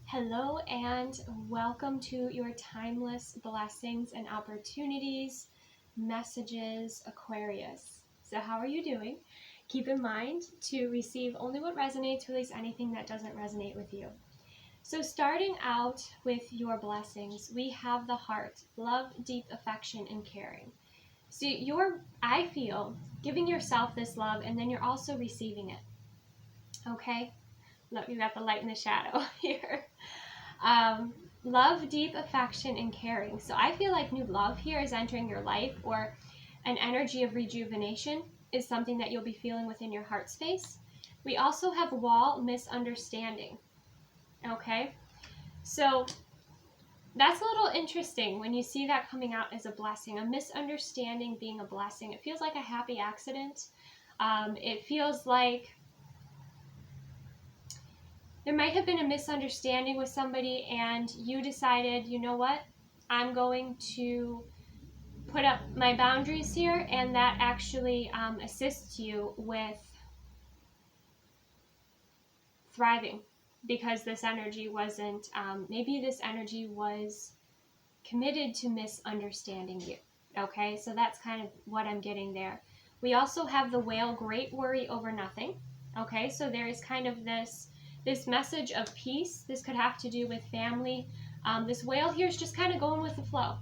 Hello and welcome to your timeless blessings and opportunities messages, Aquarius. So how are you doing? Keep in mind to receive only what resonates, release anything that doesn't resonate with you. So starting out with your blessings, we have the heart, love, deep affection, and caring. So I feel, giving yourself this love and then you're also receiving it. Okay? Look, you got the light and the shadow here. Love, deep affection, and caring. So I feel like new love here is entering your life, or an energy of rejuvenation is something that you'll be feeling within your heart space. We also have wall, misunderstanding. Okay, so that's a little interesting when you see that coming out as a blessing, a misunderstanding being a blessing. It feels like a happy accident. It feels like there might have been a misunderstanding with somebody and you decided, you know what, I'm going to put up my boundaries here, and that actually assists you with thriving, because this energy wasn't, maybe this energy was committed to misunderstanding you. Okay, so that's kind of what I'm getting there. We also have the whale, great worry over nothing. Okay, so there is kind of this message of peace. This could have to do with family. This whale here is just kind of going with the flow.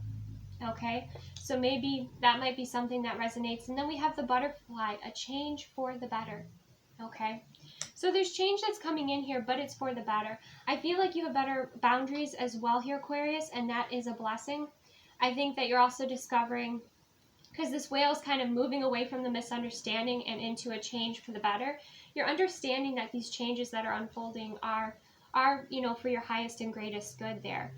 Okay, so maybe that might be something that resonates. And then we have the butterfly, a change for the better. Okay, so there's change that's coming in here, but it's for the better. I feel like you have better boundaries as well here, Aquarius, and that is a blessing. I think that you're also discovering, because this whale is kind of moving away from the misunderstanding and into a change for the better. You're understanding that these changes that are unfolding are for your highest and greatest good there.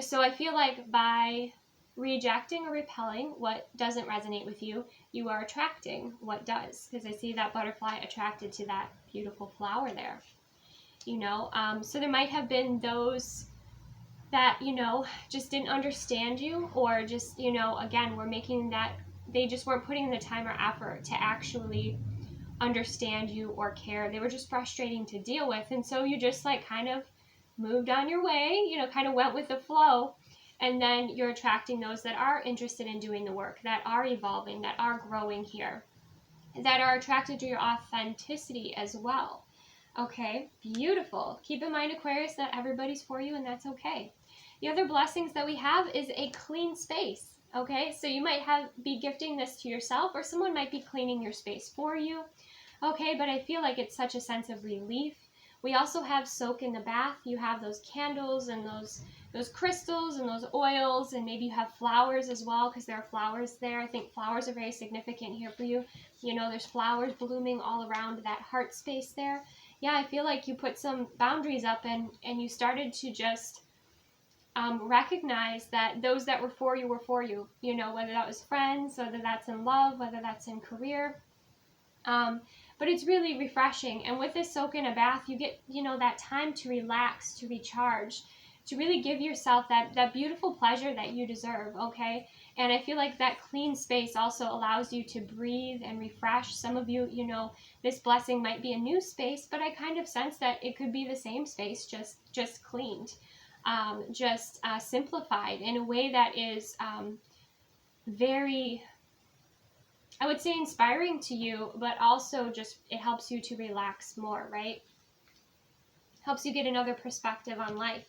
So I feel like by rejecting or repelling what doesn't resonate with you, you are attracting what does, because I see that butterfly attracted to that beautiful flower there. So there might have been those that, just didn't understand you, or just, again, were making that, they just weren't putting the time or effort to actually understand you or care. They were just frustrating to deal with. And so you just like kind of moved on your way, kind of went with the flow. And then you're attracting those that are interested in doing the work, that are evolving, that are growing here, that are attracted to your authenticity as well. Okay, beautiful. Keep in mind, Aquarius, that everybody's for you, and that's okay. The other blessings that we have is a clean space. Okay, so you might be gifting this to yourself, or someone might be cleaning your space for you. Okay, but I feel like it's such a sense of relief. We also have soak in the bath. You have those candles and those crystals and those oils, and maybe you have flowers as well, because there are flowers there. I think flowers are very significant here for you. There's flowers blooming all around that heart space there. Yeah, I feel like you put some boundaries up, and you started to just recognize that those that were for you were for you, whether that was friends, whether that's in love, whether that's in career. But it's really refreshing. And with this soak in a bath, you get, that time to relax, to recharge, to really give yourself that beautiful pleasure that you deserve, okay? And I feel like that clean space also allows you to breathe and refresh. Some of you, this blessing might be a new space, but I kind of sense that it could be the same space, just cleaned, simplified in a way that is very, I would say, inspiring to you, but also just it helps you to relax more, right? Helps you get another perspective on life.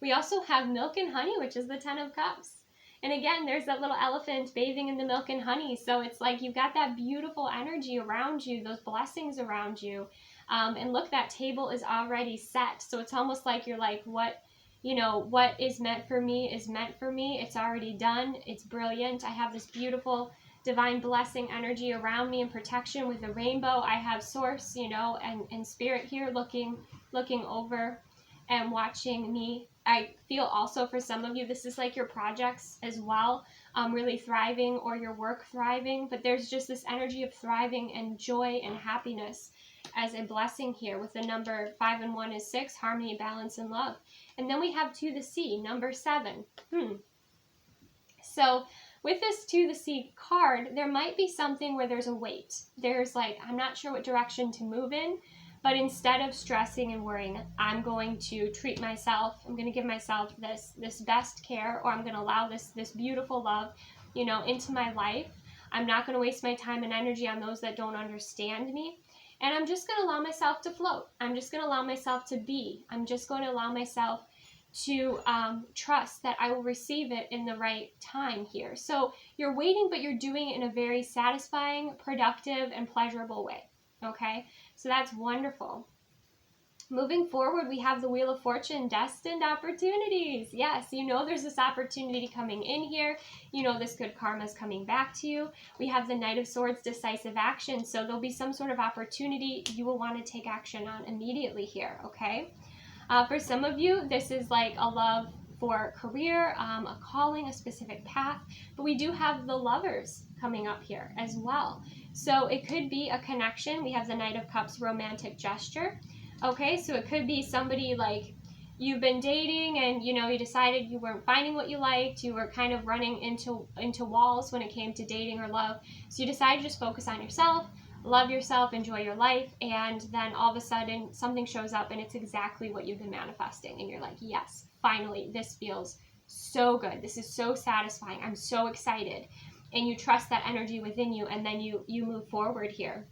We also have milk and honey, which is the 10 of Cups. And again, there's that little elephant bathing in the milk and honey. So it's like you've got that beautiful energy around you, those blessings around you. And look, that table is already set. So it's almost like you're like, what is meant for me is meant for me. It's already done. It's brilliant. I have this beautiful divine blessing energy around me and protection with the rainbow. I have source, and spirit here looking over and watching me. I feel also for some of you, this is like your projects as well, really thriving, or your work thriving, but there's just this energy of thriving and joy and happiness as a blessing here. With the number 5 and 1 is 6, harmony, balance, and love. And then we have to the sea, number 7. So with this to the sea card, there might be something where there's a weight. There's like, I'm not sure what direction to move in, But instead of stressing and worrying, I'm going to treat myself, I'm going to give myself this best care, or I'm going to allow this beautiful love, you know, into my life. I'm not going to waste my time and energy on those that don't understand me. And I'm just going to allow myself to float. I'm just going to allow myself to be. I'm just going to allow myself to trust that I will receive it in the right time here. So you're waiting, but you're doing it in a very satisfying, productive, and pleasurable way. Okay? So that's wonderful. Moving forward, we have the Wheel of Fortune, destined opportunities. Yes, you know there's this opportunity coming in here. You know this good karma is coming back to you. We have the Knight of Swords, decisive action. So there'll be some sort of opportunity you will want to take action on immediately here, okay? For some of you, this is like a love for career, a calling, a specific path. But we do have the Lovers coming up here as well. So it could be a connection. We have the Knight of Cups, romantic gesture. Okay, so it could be somebody like you've been dating and, you know, you decided you weren't finding what you liked. You were kind of running into walls when it came to dating or love. So you decided to just focus on yourself, love yourself, enjoy your life. And then all of a sudden something shows up and it's exactly what you've been manifesting. And you're like, yes, finally, this feels so good. This is so satisfying. I'm so excited. And you trust that energy within you, and then you move forward here.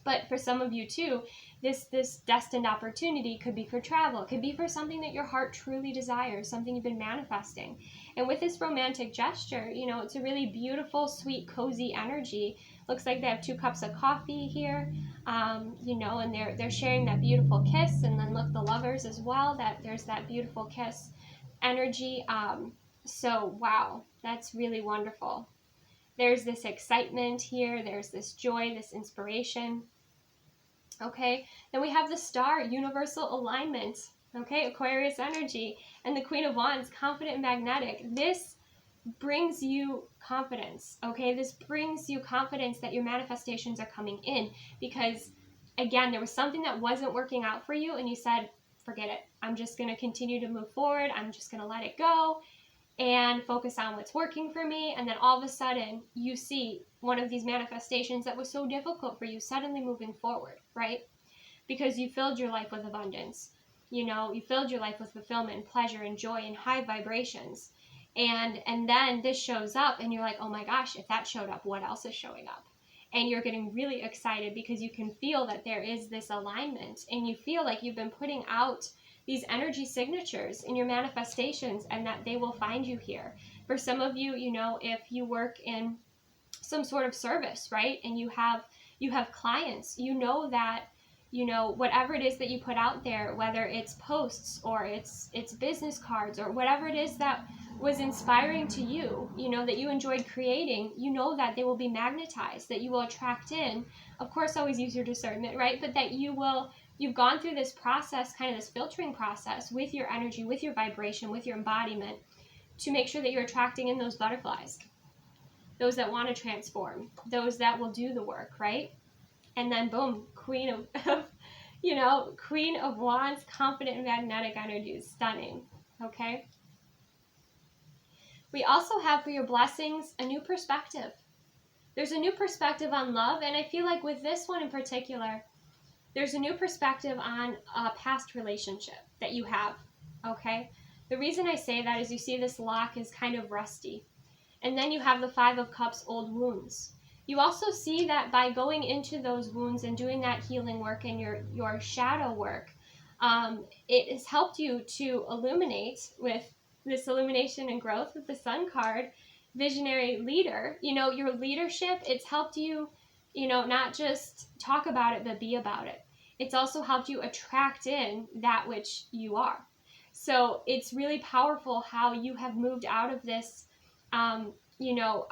But for some of you too, this destined opportunity could be for travel. It could be for something that your heart truly desires, something you've been manifesting. And with this romantic gesture, you know, it's a really beautiful, sweet, cozy energy. Looks like they have 2 cups of coffee here, you know, and they're sharing that beautiful kiss. And then look, the Lovers as well, that there's that beautiful kiss energy. So wow, that's really wonderful. There's this excitement here. There's this joy, this inspiration. Okay, then we have the Star, universal alignment. Okay, Aquarius energy. And the Queen of Wands, confident and magnetic. This brings you confidence. Okay, this brings you confidence that your manifestations are coming in. Because, again, there was something that wasn't working out for you and you said, forget it. I'm just going to continue to move forward. I'm just going to let it go and focus on what's working for me. And then all of a sudden you see one of these manifestations that was so difficult for you suddenly moving forward, right? Because you filled your life with abundance. You know, you filled your life with fulfillment and pleasure and joy and high vibrations. And then this shows up and you're like, oh my gosh, if that showed up, what else is showing up? And you're getting really excited because you can feel that there is this alignment, and you feel like you've been putting out these energy signatures in your manifestations and that they will find you here. For some of you, you know, if you work in some sort of service, right? And you have clients, you know that, you know, whatever it is that you put out there, whether it's posts or it's business cards or whatever it is that was inspiring to you, you know, that you enjoyed creating, you know that they will be magnetized, that you will attract in. Of course, always use your discernment, right? But that you've gone through this process, kind of this filtering process with your energy, with your vibration, with your embodiment, to make sure that you're attracting in those butterflies, those that want to transform, those that will do the work, right? And then boom, Queen of you know, Queen of Wands, confident and magnetic energy is stunning, okay? We also have for your blessings a new perspective. There's a new perspective on love, and I feel like with this one in particular, there's a new perspective on a past relationship that you have, okay? The reason I say that is you see this lock is kind of rusty. And then you have the 5 of Cups, old wounds. You also see that by going into those wounds and doing that healing work and your shadow work, it has helped you to illuminate with this illumination and growth with the Sun card, visionary leader. You know, your leadership, it's helped you, you know, not just talk about it, but be about it. It's also helped you attract in that which you are. So it's really powerful how you have moved out of this, you know,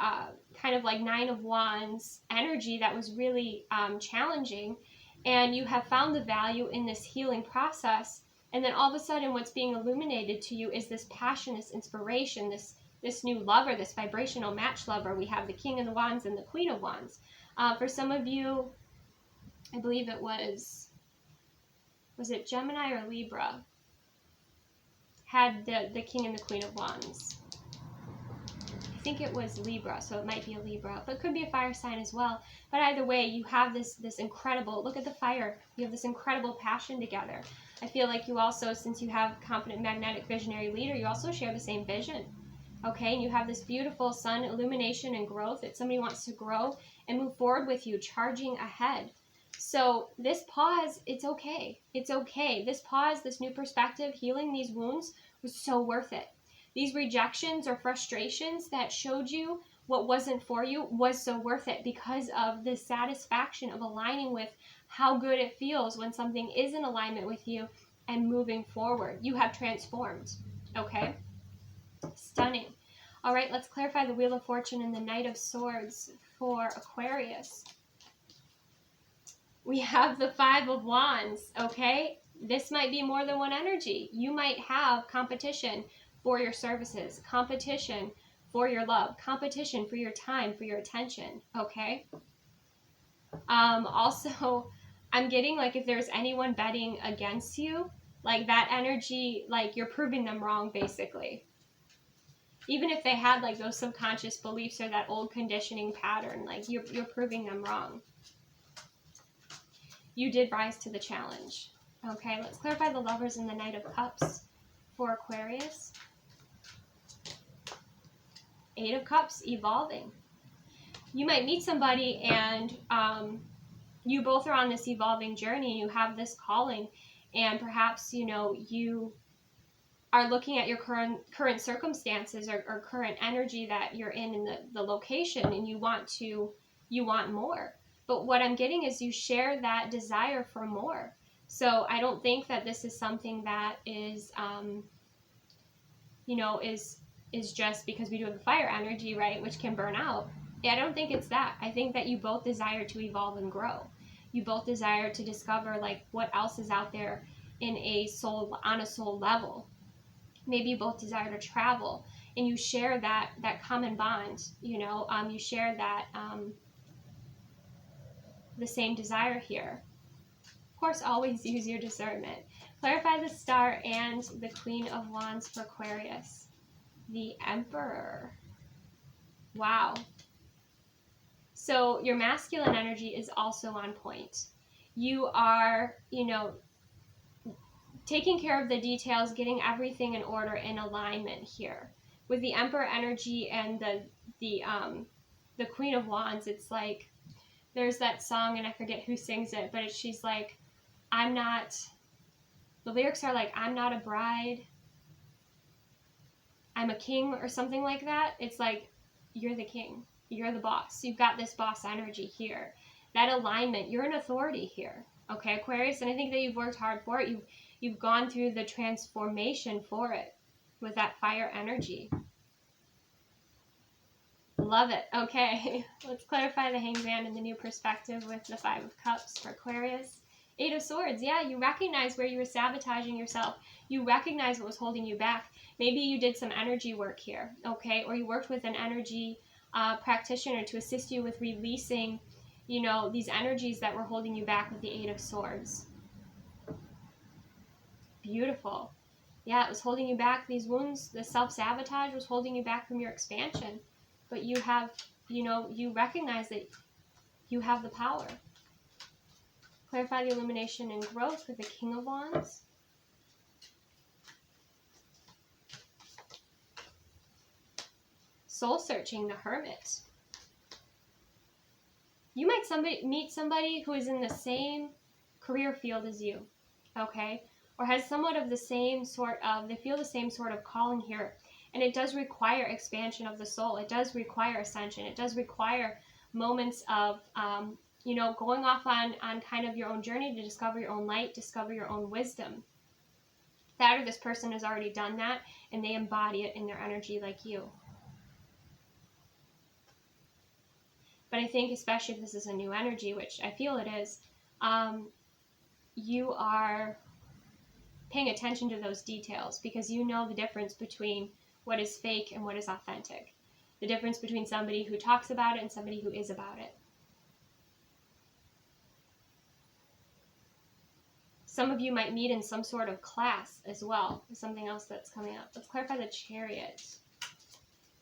kind of like 9 of Wands energy that was really challenging, and you have found the value in this healing process. And then all of a sudden what's being illuminated to you is this passion, this inspiration, this new lover, this vibrational match lover. We have the King of the Wands and the Queen of Wands. For some of you, I believe it was it Gemini or Libra, had the King and the Queen of Wands. I think it was Libra, so it might be a Libra, but it could be a fire sign as well. But either way, you have this incredible, look at the fire, you have this incredible passion together. I feel like you also, since you have confident, magnetic, visionary leader, you also share the same vision. Okay, and you have this beautiful sun illumination and growth that somebody wants to grow and move forward with you, charging ahead. So this pause, it's okay. It's okay. This pause, this new perspective, healing these wounds was so worth it. These rejections or frustrations that showed you what wasn't for you was so worth it because of the satisfaction of aligning with how good it feels when something is in alignment with you and moving forward. You have transformed. Okay? Stunning. All right, let's clarify the Wheel of Fortune and the Knight of Swords for Aquarius. We have the Five of Wands, okay? This might be more than one energy. You might have competition for your services, competition for your love, competition for your time, for your attention, okay? Also, I'm getting like if there's anyone betting against you, like that energy, like you're proving them wrong, basically. Even if they had like those subconscious beliefs or that old conditioning pattern, like you're proving them wrong. You did rise to the challenge. Okay, let's clarify the Lovers and the Knight of Cups for Aquarius. Eight of Cups, evolving. You might meet somebody and you both are on this evolving journey. You have this calling, and perhaps, you know, you are looking at your current circumstances or current energy that you're in the location, and you want more. But what I'm getting is you share that desire for more. So I don't think that this is something that is, you know, is just because we do have the fire energy, right, which can burn out. I don't think it's that. I think that you both desire to evolve and grow. You both desire to discover like what else is out there on a soul level. Maybe you both desire to travel, and you share that common bond. You know, you share that the same desire here. Of course, always use your discernment. Clarify the Star and the Queen of Wands for Aquarius. The Emperor. Wow. So your masculine energy is also on point. You are, you know, taking care of the details, getting everything in order, in alignment here. With the Emperor energy and the Queen of Wands, it's like there's that song, and I forget who sings it, but she's like, the lyrics are like, I'm not a bride, I'm a king, or something like that. It's like, you're the king, you're the boss, you've got this boss energy here. That alignment, you're an authority here, okay, Aquarius? And I think that you've worked hard for it. You've gone through the transformation for it with that fire energy. Love it. Okay, let's clarify the Hangman and the new perspective with the Five of Cups for Aquarius. Eight of Swords. Yeah, you recognize where you were sabotaging yourself. You recognize what was holding you back. Maybe you did some energy work here, okay? Or you worked with an energy practitioner to assist you with releasing, you know, these energies that were holding you back with the Eight of Swords. Beautiful. Yeah, it was holding you back. These wounds, the self-sabotage was holding you back from your expansion. But you have, you know, you recognize that you have the power. Clarify the illumination and growth with the King of Wands. Soul searching, the Hermit. You might meet somebody who is in the same career field as you, okay? Or has somewhat of the same sort of, they feel the same sort of calling here. And it does require expansion of the soul. It does require ascension. It does require moments of, you know, going off on kind of your own journey to discover your own light, discover your own wisdom. That or this person has already done that, and they embody it in their energy like you. But I think especially if this is a new energy, which I feel it is, you are paying attention to those details because you know the difference between what is fake and what is authentic. The difference between somebody who talks about it and somebody who is about it. Some of you might meet in some sort of class as well. Something else that's coming up. Let's clarify the Chariot.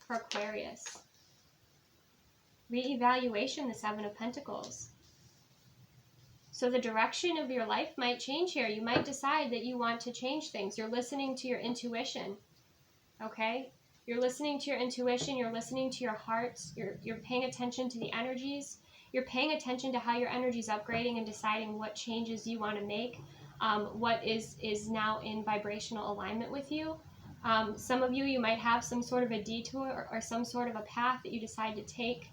for Aquarius. Reevaluation, the Seven of Pentacles. So the direction of your life might change here. You might decide that you want to change things. You're listening to your intuition, okay? You're listening to your intuition. You're listening to your heart. You're paying attention to the energies. You're paying attention to how your energy is upgrading and deciding what changes you want to make, what is now in vibrational alignment with you. Some of you, you might have some sort of a detour or some sort of a path that you decide to take.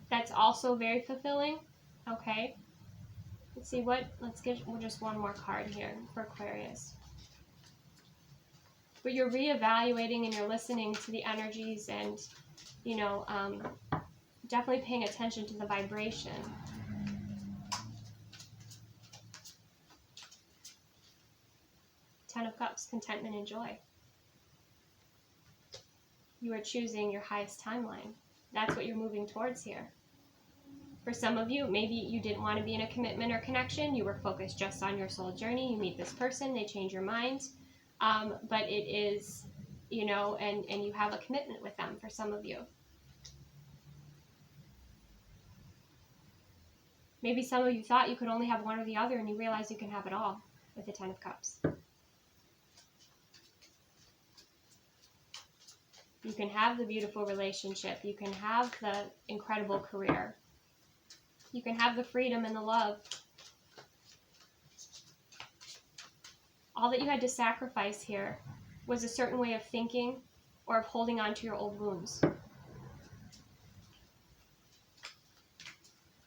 That's also very fulfilling. Okay. Let's see let's get just one more card here for Aquarius. But you're reevaluating and you're listening to the energies and, you know, definitely paying attention to the vibration. Ten of Cups, contentment and joy. You are choosing your highest timeline. That's what you're moving towards here. For some of you, maybe you didn't want to be in a commitment or connection. You were focused just on your soul journey. You meet this person, they change your mind. But it is, you know, and you have a commitment with them for some of you. Maybe some of you thought you could only have one or the other, and you realize you can have it all with the Ten of Cups. You can have the beautiful relationship. You can have the incredible career. You can have the freedom and the love. All that you had to sacrifice here was a certain way of thinking or of holding on to your old wounds.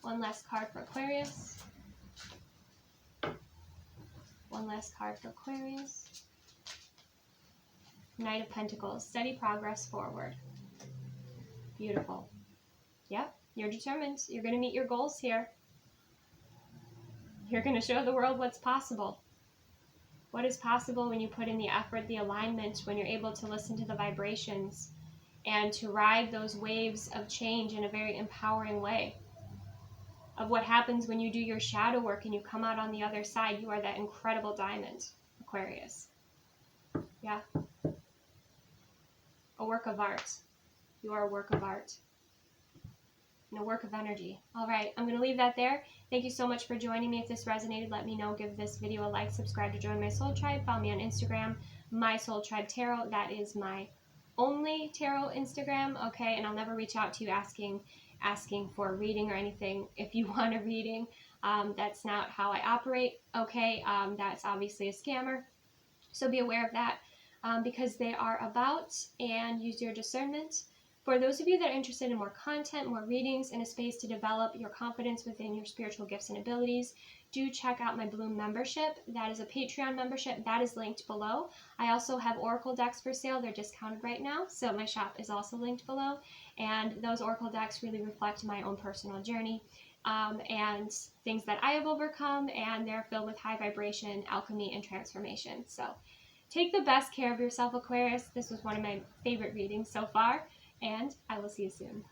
One last card for Aquarius. One last card for Aquarius. Knight of Pentacles. Steady progress forward. Beautiful. Yep, you're determined. You're going to meet your goals here. You're going to show the world what's possible. What is possible when you put in the effort, the alignment, when you're able to listen to the vibrations and to ride those waves of change in a very empowering way. Of what happens when you do your shadow work and you come out on the other side. You are that incredible diamond, Aquarius. Yeah. A work of art. You are a work of art. And a work of energy. All right, I'm going to leave that there. Thank you so much for joining me. If this resonated, let me know. Give this video a like, subscribe to join my soul tribe. Follow me on Instagram, My Soul Tribe Tarot. That is my only tarot Instagram, okay? And I'll never reach out to you asking for a reading or anything. If you want a reading, that's not how I operate, okay? That's obviously a scammer. So be aware of that because they are about, and use your discernment. For those of you that are interested in more content, more readings, and a space to develop your confidence within your spiritual gifts and abilities, do check out my Bloom membership. That is a Patreon membership. That is linked below. I also have Oracle decks for sale. They're discounted right now, so my shop is also linked below. And those Oracle decks really reflect my own personal journey and things that I have overcome, and they're filled with high vibration, alchemy, and transformation. So take the best care of yourself, Aquarius. This was one of my favorite readings so far, and I will see you soon.